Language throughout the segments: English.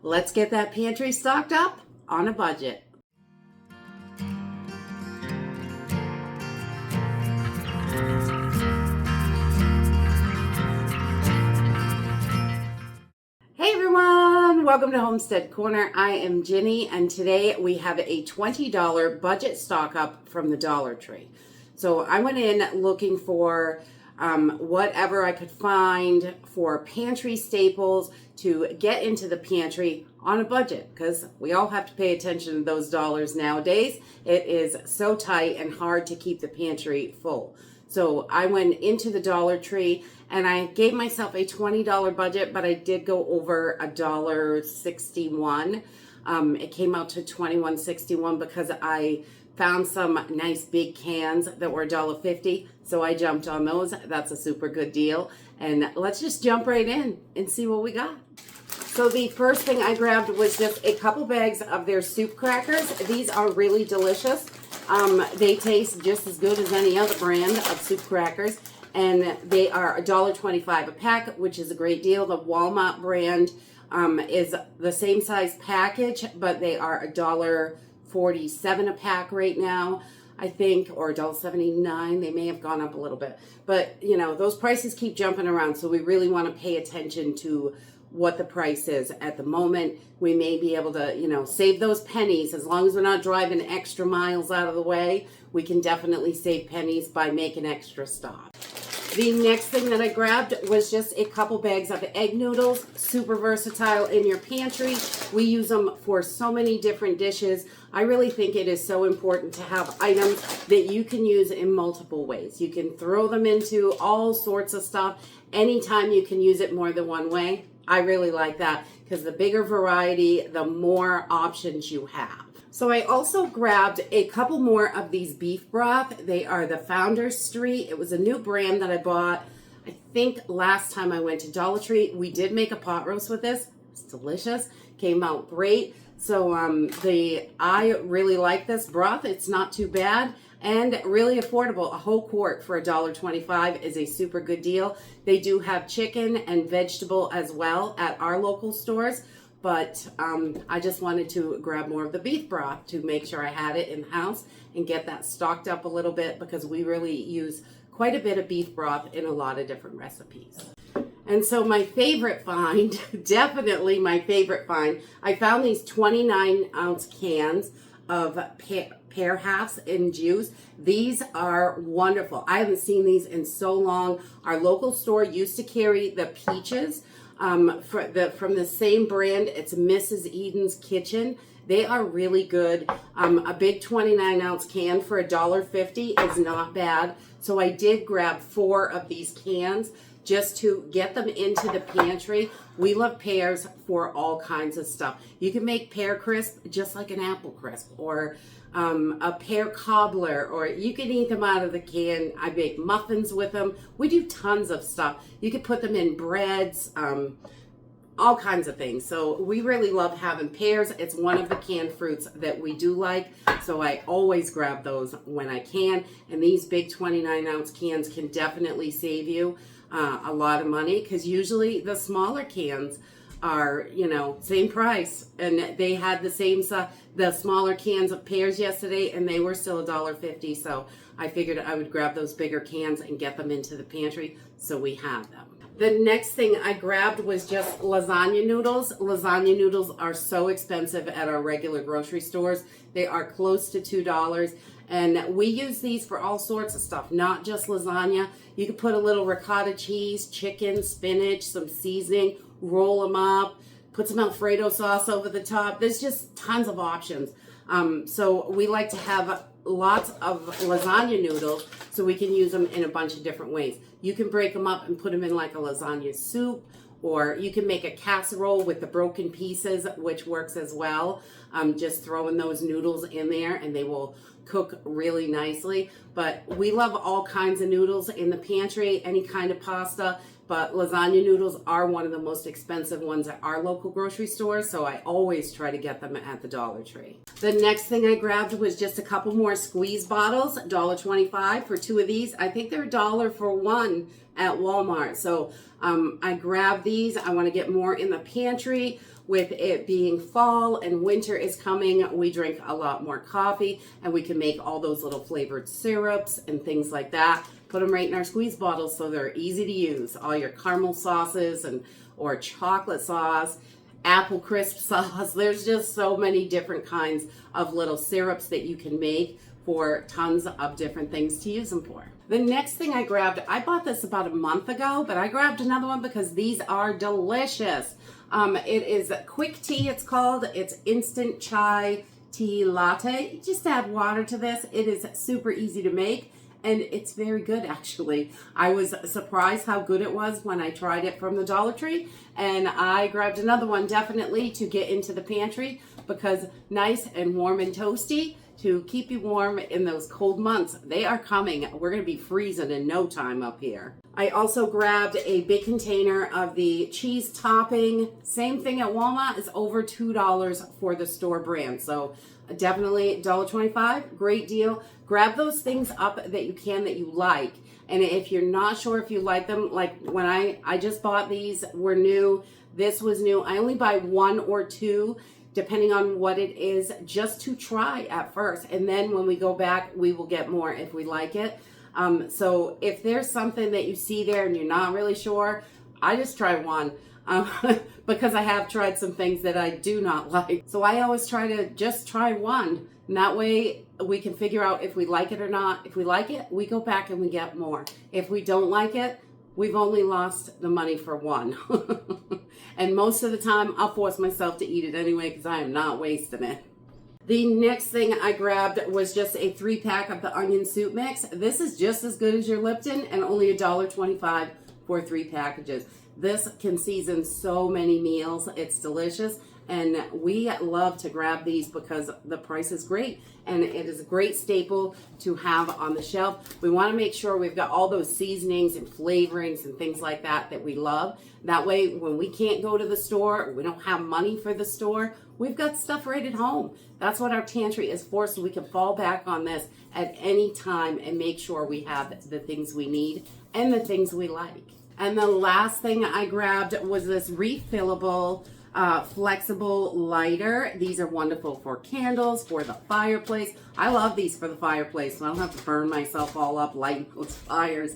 Let's get that pantry stocked up on a budget. Hey everyone, welcome to Homestead Corner. I am Ginny, and today we have a $20 budget stock up from the Dollar Tree. So I went in looking for whatever I could find for pantry staples to get into the pantry on a budget, because we all have to pay attention to those dollars nowadays. It is so tight and hard to keep the pantry full. So I went into the Dollar Tree and I gave myself a $20 budget, but I did go over $1.61. It came out to $21.61 because I found some nice big cans that were $1.50. So I jumped on those. That's a super good deal. And let's just jump right in and see what we got. So the first thing I grabbed was just a couple bags of their soup crackers. These are really delicious. They taste just as good as any other brand of soup crackers. And they are $1.25 a pack, which is a great deal. The Walmart brand is the same size package, but they are $1.47 a pack right now, I think, or $1.79. They may have gone up a little bit. But, you know, those prices keep jumping around, so we really want to pay attention to what the price is at the moment. We may be able to, you know, save those pennies. As long as we're not driving extra miles out of the way, we can definitely save pennies by making extra stops. The next thing that I grabbed was just a couple bags of egg noodles. Super versatile in your pantry. We use them for so many different dishes. I really think it is so important to have items that you can use in multiple ways. You can throw them into all sorts of stuff. Anytime you can use it more than one way. I really like that because the bigger variety, the more options you have. So I also grabbed a couple more of these beef broth. They are the Founders Street. It was a new brand that I bought, I think last time I went to Dollar Tree. We did make a pot roast with this. It's delicious. Came out great. So I really like this broth. It's not too bad and really affordable. A whole quart for $1.25 is a super good deal. They do have chicken and vegetable as well at our local stores. But I just wanted to grab more of the beef broth to make sure I had it in the house and get that stocked up a little bit, because we really use quite a bit of beef broth in a lot of different recipes. And so my favorite find, definitely my favorite find, I found these 29-ounce cans of pear halves in juice. These are wonderful. I haven't seen these in so long. Our local store used to carry the peaches. From the same brand. It's Mrs. Eden's Kitchen. They are really good. A big 29-ounce can for $1.50 is not bad. So I did grab 4 of these cans just to get them into the pantry. We love pears for all kinds of stuff. You can make pear crisp just like an apple crisp, or a pear cobbler, or you can eat them out of the can. I bake muffins with them. We do tons of stuff. You can put them in breads, all kinds of things. So we really love having pears. It's one of the canned fruits that we do like. So I always grab those when I can. And these big 29-ounce cans can definitely save you a lot of money, because usually the smaller cans are, you know, same price. And they had the same the smaller cans of pears yesterday, and they were still $1.50. So I figured I would grab those bigger cans and get them into the pantry, so we have them. The next thing I grabbed was just lasagna noodles. Lasagna noodles are so expensive at our regular grocery stores. They are close to $2. And we use these for all sorts of stuff, not just lasagna. You can put a little ricotta cheese, chicken, spinach, some seasoning, roll them up, put some Alfredo sauce over the top. There's just tons of options. So we like to have lots of lasagna noodles so we can use them in a bunch of different ways. You can break them up and put them in like a lasagna soup, or you can make a casserole with the broken pieces, which works as well. Just throwing those noodles in there and they will cook really nicely. But we love all kinds of noodles in the pantry, any kind of pasta. But lasagna noodles are one of the most expensive ones at our local grocery store, so I always try to get them at the Dollar Tree. The next thing I grabbed was just a couple more squeeze bottles, $1.25 for 2 of these. I think they're $1 for 1 at Walmart. So I grabbed these. I want to get more in the pantry. with it being fall and winter is coming, we drink a lot more coffee, and we can make all those little flavored syrups and things like that. Put them right in our squeeze bottles so they're easy to use. All your caramel sauces or chocolate sauce, apple crisp sauce. There's just so many different kinds of little syrups that you can make for tons of different things to use them for. The next thing I grabbed, I bought this about a month ago, but I grabbed another one because these are delicious. It is quick tea, it's called. It's instant chai tea latte. You just add water to this. It is super easy to make, and it's very good, actually. I was surprised how good it was when I tried it from the Dollar Tree, and I grabbed another one definitely to get into the pantry because nice and warm and toasty to keep you warm in those cold months. They are coming. We're going to be freezing in no time up here. I also grabbed a big container of the cheese topping. Same thing at Walmart. Is over $2 for the store brand. So definitely $1.25. Great deal. Grab those things up that you can that you like. And if you're not sure if you like them, like when I just bought these, were new. This was new. I only buy one or two, depending on what it is, just to try at first. And then when we go back, we will get more if we like it. So if there's something that you see there and you're not really sure, I just try one because I have tried some things that I do not like. So I always try to just try one. And that way we can figure out if we like it or not. If we like it, we go back and we get more. If we don't like it, we've only lost the money for one. And most of the time, I'll force myself to eat it anyway because I am not wasting it. The next thing I grabbed was just a 3-pack of the onion soup mix. This is just as good as your Lipton and only $1.25 for 3 packages. This can season so many meals. It's delicious. And we love to grab these because the price is great and it is a great staple to have on the shelf. We want to make sure we've got all those seasonings and flavorings and things like that that we love. That way, when we can't go to the store, we don't have money for the store, we've got stuff right at home. That's what our pantry is for, so we can fall back on this at any time and make sure we have the things we need and the things we like. And the last thing I grabbed was this refillable flexible lighter. These are wonderful for candles, for the fireplace. I love these for the fireplace, so I don't have to burn myself all up lighting those fires.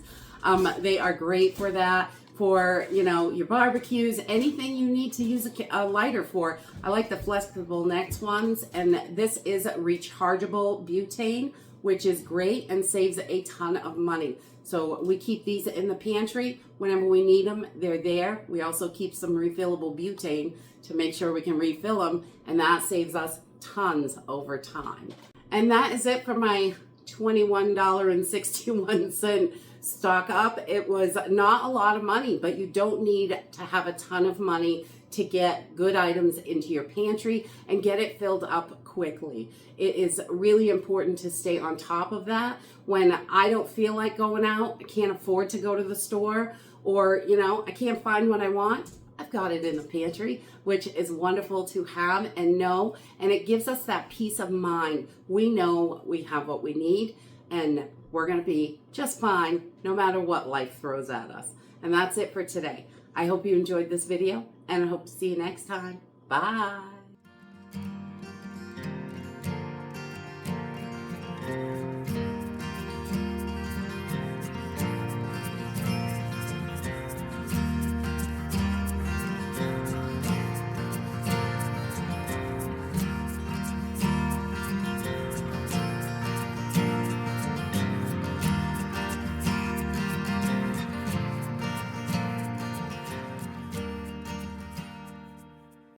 They are great for that, for, you know, your barbecues, anything you need to use a lighter for. I like the flexible next ones, and this is rechargeable butane, which is great and saves a ton of money. So we keep these in the pantry. Whenever we need them, they're there. We also keep some refillable butane to make sure we can refill them, and that saves us tons over time. And that is it for my $21.61 stock up. It was not a lot of money, but you don't need to have a ton of money to get good items into your pantry and get it filled up quickly. It is really important to stay on top of that. When I don't feel like going out, I can't afford to go to the store, or, you know, I can't find what I want, I've got it in the pantry, which is wonderful to have and know, and it gives us that peace of mind. We know we have what we need, and we're going to be just fine no matter what life throws at us. And that's it for today. I hope you enjoyed this video, and I hope to see you next time. Bye.